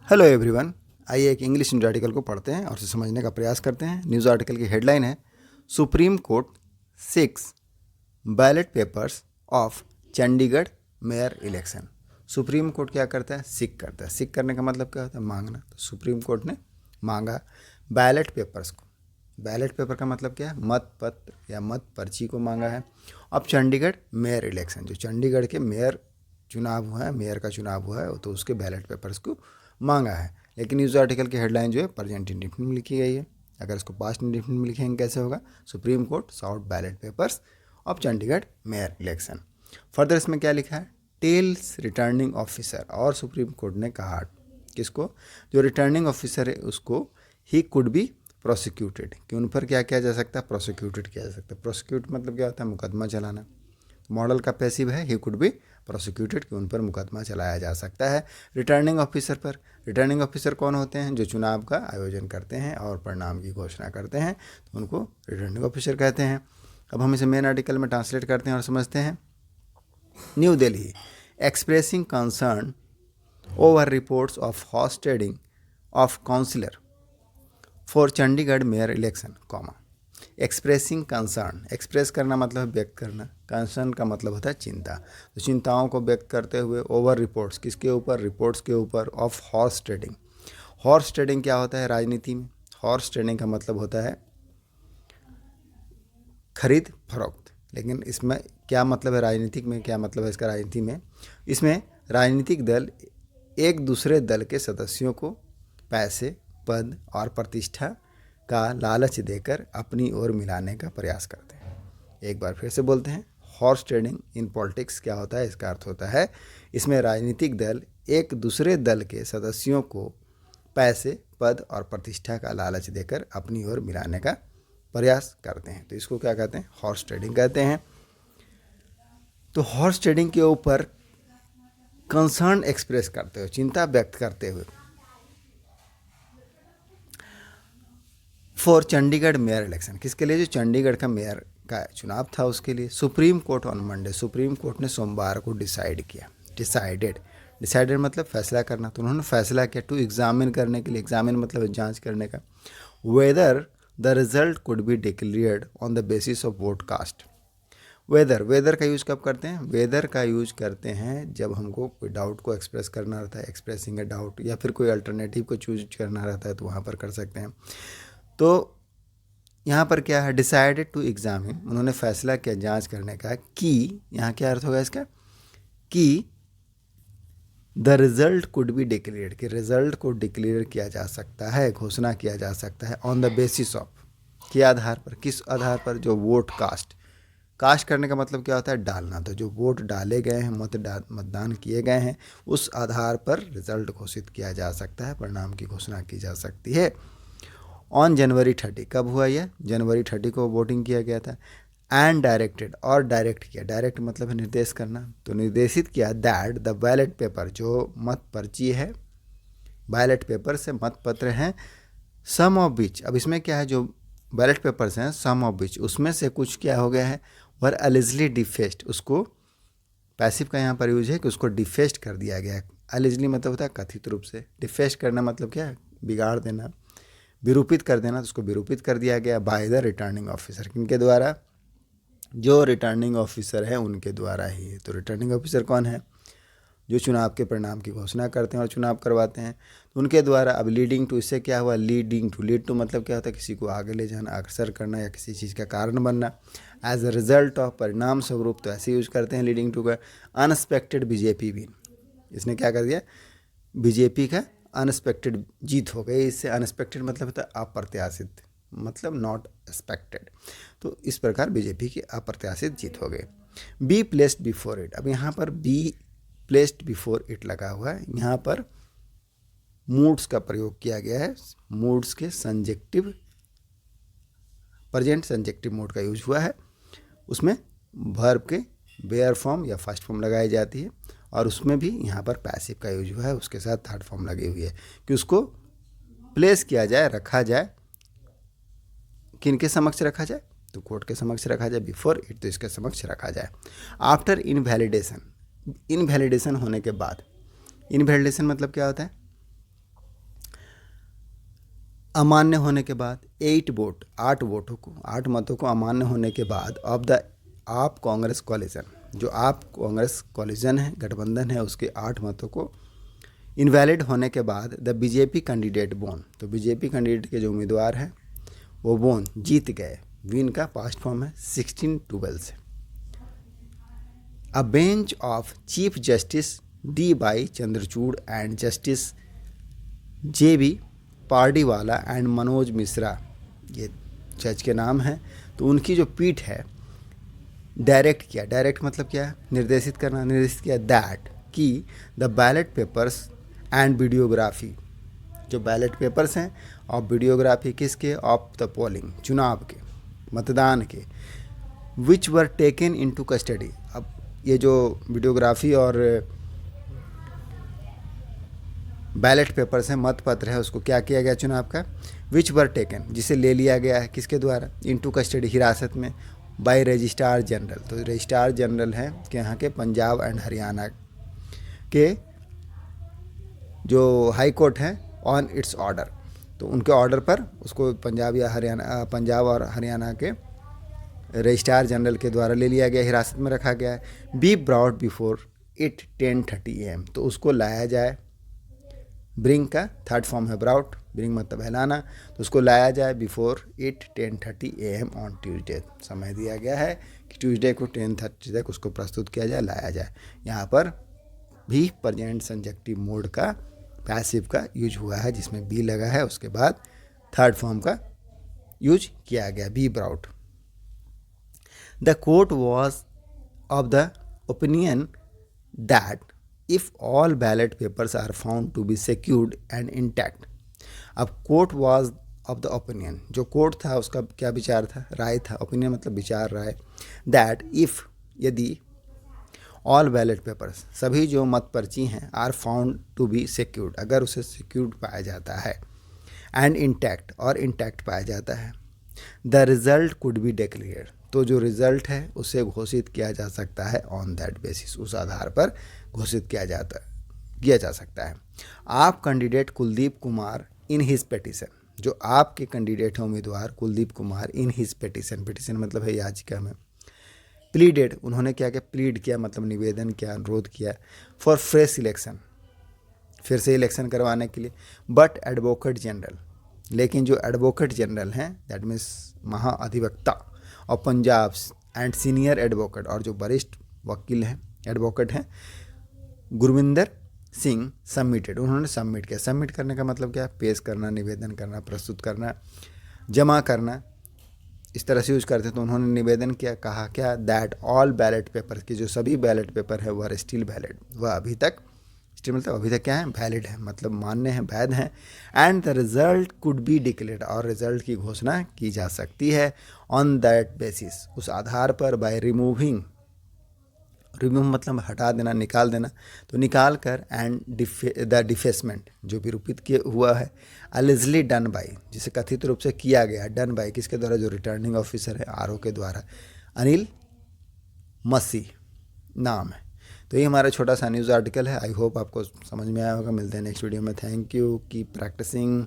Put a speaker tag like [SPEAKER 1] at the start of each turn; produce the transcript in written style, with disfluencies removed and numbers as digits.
[SPEAKER 1] Hello everyone. आइए एक English news article को पढ़ते हैं और उसे समझने का प्रयास करते हैं। न्यूज़ आर्टिकल की हेडलाइन है supreme court 6 ballot papers of Chandigarh mayor election. Supreme court क्या करता है? सिक करता है। सिक करने का मतलब क्या होता है? मांगना। तो सुप्रीम कोर्ट ने मांगा बैलेट पेपर्स को। बैलेट पेपर का मतलब क्या है? मत पत्र या मत पर्ची को मांगा है। अब चंडीगढ़ मेयर इलेक्शन, जो चंडीगढ़ के मेयर चुनाव हुआ है, मेयर का चुनाव हुआ है, तो उसके बैलेट पेपर्स को मांगा है। लेकिन न्यूज़ आर्टिकल की हेडलाइन जो है प्रेजेंट इंडेफिनिट में लिखी गई है। अगर इसको पास्ट इंडेफिनिट में लिखेंगे कैसे होगा? Supreme Court sought ballot papers of Chandigarh mayor election. Further इसमें क्या लिखा है? Tells returning officer. और सुप्रीम कोर्ट ने कहा किसको? जो रिटर्निंग ऑफिसर है उसको ही कुड बी प्रोसिक्यूटेड, कि उन पर क्या किया जा सकता है? प्रोसिक्यूटेड किया जा सकता है। प्रोसिक्यूट मतलब क्या होता है? मुकदमा चलाना। मॉडल का पैसिव है ही कुड बी प्रोसिक्यूटेड, कि उन पर मुकदमा चलाया जा सकता है रिटर्निंग ऑफिसर पर। रिटर्निंग ऑफिसर कौन होते हैं? जो चुनाव का आयोजन करते हैं और परिणाम की घोषणा करते हैं, तो उनको रिटर्निंग ऑफिसर कहते हैं। अब हम इसे मेन आर्टिकल में ट्रांसलेट करते हैं और समझते हैं। New Delhi expressing concern over reports of horse trading of councillor for Chandigarh mayor election, comma expressing concern. Express करना मतलब व्यक्त करना, कंसर्न का मतलब होता है चिंता। तो चिंताओं को व्यक्त करते हुए ओवर रिपोर्ट्स, किसके ऊपर? रिपोर्ट्स के ऊपर of horse trading. Horse trading क्या होता है राजनीति में? हॉर्स ट्रेडिंग का मतलब होता है खरीद फरोख्त। लेकिन इसमें क्या मतलब है राजनीतिक में? क्या मतलब है इसका राजनीति में? इसमें राजनीतिक दल एक दूसरे दल के सदस्यों को पैसे, पद और प्रतिष्ठा का लालच देकर अपनी ओर मिलाने का प्रयास करते हैं। एक बार फिर से बोलते हैं, हॉर्स ट्रेडिंग इन पॉलिटिक्स क्या होता है? इसका अर्थ होता है इसमें राजनीतिक दल एक दूसरे दल के सदस्यों को पैसे, पद और प्रतिष्ठा का लालच देकर अपनी ओर मिलाने का प्रयास करते हैं। तो इसको क्या कहते हैं? हॉर्स ट्रेडिंग कहते हैं। तो हॉर्स ट्रेडिंग के ऊपर कंसर्न एक्सप्रेस करते हुए, चिंता व्यक्त करते हुए, फॉर चंडीगढ़ मेयर इलेक्शन, किसके लिए? जो चंडीगढ़ का मेयर का चुनाव था उसके लिए। Supreme court on Monday, supreme Court ने सोमवार को डिसाइड किया। डिसाइडेड मतलब फैसला करना। तो उन्होंने फैसला किया टू एग्जामिन, करने के लिए। एग्जामिन मतलब जांच करने का। Whether the result could be declared on the basis of vote cast. Whether का यूज़ कब करते हैं? वेदर का यूज करते हैं जब हमको कोई डाउट को एक्सप्रेस करना रहता है, एक्सप्रेसिंग ए डाउट, या फिर कोई अल्टरनेटिव को चूज करना रहता है, तो वहाँ पर कर सकते हैं। तो यहाँ पर क्या है? डिसाइडेड टू एग्जामिन, उन्होंने फैसला किया जांच करने का, कि यहाँ क्या अर्थ होगा इसका? कि the result could be declared, कि रिजल्ट को डिक्लेयर किया जा सकता है, घोषणा किया जा सकता है ऑन द बेसिस ऑफ, के आधार पर? किस आधार पर? जो वोट कास्ट। कास्ट करने का मतलब क्या होता है? डालना। तो जो वोट डाले गए हैं, मतदान किए गए हैं, उस आधार पर रिजल्ट घोषित किया जा सकता है, परिणाम की घोषणा की जा सकती है। ऑन जनवरी 30, कब हुआ यह? जनवरी 30 को वोटिंग किया गया था। एंड डायरेक्टेड, और डायरेक्ट किया। डायरेक्ट मतलब है निर्देश करना। तो निर्देशित किया दैट द बैलेट पेपर, जो मत पर्ची है, बैलेट पेपर से मत पत्र हैं, सम ऑफ विच, अब इसमें क्या है? जो बैलेट पेपर्स हैं, सम ऑफ विच, उसमें से कुछ क्या हो गया है? वर एलिजली डिफेस्ट, उसको पैसिव का यहाँ पर यूज है कि उसको डिफेस्ट कर दिया गया है। एलिजली मतलब होता है कथित रूप से। डिफेस्ट करना मतलब क्या है? बिगाड़ देना, विरूपित कर देना। तो उसको विरूपित कर दिया गया बाय द रिटर्निंग ऑफिसर, किनके द्वारा? जो रिटर्निंग ऑफिसर है उनके द्वारा ही है। तो रिटर्निंग ऑफिसर कौन है? जो चुनाव के परिणाम की घोषणा करते हैं और चुनाव करवाते हैं, तो उनके द्वारा। अब लीडिंग टू, इससे क्या हुआ? लीडिंग टू, लीड टू मतलब क्या होता है? किसी को आगे ले जाना, अग्रसर करना, या किसी चीज़ का कारण बनना। एज अ रिजल्ट ऑफ, परिणाम स्वरूप, तो ऐसे यूज करते हैं लीडिंग टू का। अनएक्सपेक्टेड बीजेपी विन, इसने क्या कर दिया? बीजेपी का अनएक्सपेक्टेड जीत हो गई। इससे अनएक्सपेक्टेड मतलब होता है अप्रत्याशित, मतलब नॉट एक्सपेक्टेड। तो इस प्रकार बीजेपी की अप्रत्याशित जीत हो गई। बी प्लेस्ड बिफोर इट, अब यहाँ पर बी प्लेस्ड बिफोर इट लगा हुआ है। यहाँ पर मूड्स का प्रयोग किया गया है। मूड्स के संजेक्टिव, प्रेजेंट संजेक्टिव मूड का यूज हुआ है। उसमें वर्ब के बेयर फॉर्म या फर्स्ट फॉर्म लगाई जाती है, और उसमें भी यहाँ पर पैसिव का यूज हुआ है, उसके साथ थर्ड फॉर्म लगी हुई है, कि उसको प्लेस किया जाए, रखा जाए। किनके समक्ष रखा जाए? तो कोर्ट के समक्ष रखा जाए। बिफोर इट, तो इसके समक्ष रखा जाए। आफ्टर इनवैलिडेशन, इनवैलिडेशन होने के बाद। इनवैलिडेशन मतलब क्या होता है? अमान्य होने के बाद 8 वोटों को 8 मतों को अमान्य होने के बाद ऑफ द आप कांग्रेस कॉलिजन, जो आप कांग्रेस कॉलिजन है, गठबंधन है, उसके 8 मतों को इनवैलिड होने के बाद द बीजेपी कैंडिडेट बोन, तो बीजेपी कैंडिडेट के जो उम्मीदवार हैं वो बोन जीत गए। विन का पास्ट फॉर्म है 16-12 से। A bench of chief justice D Y Chandrachud and justice J B Pardiwala and Manoj Mishra, ये जज के नाम हैं, तो उनकी जो पीठ है डायरेक्ट किया, डायरेक्ट मतलब क्या है, निर्देशित करना, निर्देशित किया दैट कि the ballot papers and videography, जो बैलेट पेपर्स हैं और वीडियोग्राफी किसके, ऑफ द पोलिंग, चुनाव के, मतदान के, विच वर टेकन इनटू कस्टडी। अब ये जो वीडियोग्राफी और बैलेट पेपर्स हैं, मत पत्र है, उसको क्या किया गया चुनाव का, विच वर टेकन, जिसे ले लिया गया है किसके द्वारा, इनटू कस्टडी, हिरासत में, बाय रजिस्ट्रार जनरल, तो रजिस्ट्रार जनरल हैं कि यहाँ के पंजाब एंड हरियाणा के जो हाई कोर्ट हैं, ऑन इट्स ऑर्डर, तो उनके ऑर्डर पर उसको पंजाब और हरियाणा के रजिस्ट्रार जनरल के द्वारा ले लिया गया, हिरासत में रखा गया है। Be brought before it 10:30 AM, तो उसको लाया जाए, ब्रिंग का थर्ड फॉर्म है ब्राउट, ब्रिंग मतलब लाना, तो उसको लाया जाए before it 10:30 AM on Tuesday, समय दिया गया है कि ट्यूसडे को 10:30 तक उसको प्रस्तुत किया जाए, लाया जाए। यहाँ पर भी प्रेजेंट संजक्टिव मोड का, पैसिव का यूज हुआ है, जिसमें बी लगा है, उसके बाद थर्ड फॉर्म का यूज किया गया, be brought. The court was of the opinion that if all ballot papers are found to be secured and intact। अब court was of the opinion, जो कोर्ट था उसका क्या विचार था, राय था, ओपिनियन मतलब विचार, राय, that if, यदि, all ballot papers, सभी जो मत पर्ची हैं, are found to be secured, अगर उसे secured पाया जाता है, and intact, और intact पाया जाता है, the result could be declared, तो जो रिजल्ट है उसे घोषित किया जा सकता है, ऑन दैट बेसिस, उस आधार पर घोषित किया जा सकता है। आप candidate Kuldeep Kumar in his petition, जो आपके कैंडिडेट हैं उम्मीदवार Kuldeep Kumar in his petition, petition मतलब है याचिका में, प्लीडेड, उन्होंने क्या किया, प्लीड किया मतलब निवेदन किया, अनुरोध किया, फॉर फ्रेश इलेक्शन, फिर से इलेक्शन करवाने के लिए, बट एडवोकेट जनरल, लेकिन जो एडवोकेट जनरल हैं, दैट मीन्स महाअधिवक्ता और पंजाब एंड सीनियर एडवोकेट, और जो वरिष्ठ वकील हैं, एडवोकेट हैं, गुरविंदर सिंह सबमिटेड, उन्होंने सबमिट किया। सबमिट करने का मतलब क्या, पेश करना, निवेदन करना, प्रस्तुत करना, जमा करना, इस तरह से यूज करते हैं। तो उन्होंने निवेदन किया, कहा क्या, दैट ऑल बैलेट पेपर, की जो सभी बैलेट पेपर है वह स्टिल वैलिड, वह अभी तक, स्टिल मतलब अभी तक क्या है, वैलिड है, मतलब मान्य है, वैध है, and the result could be declared, और रिजल्ट की घोषणा की जा सकती है, ऑन दैट बेसिस, उस आधार पर, बाय रिमूव मतलब हटा देना, निकाल देना, तो निकाल कर, एंड द डिफेसमेंट, जो विरूपित किया हुआ है, अलिजली डन बाई, जिसे कथित रूप से किया गया, डन बाई किसके द्वारा, जो रिटर्निंग ऑफिसर है आरओ के द्वारा, अनिल मसी नाम है। तो ये हमारा छोटा सा न्यूज़ आर्टिकल है। आई होप आपको समझ में आया होगा। मिलते हैं नेक्स्ट वीडियो में। Thank you, keep practising.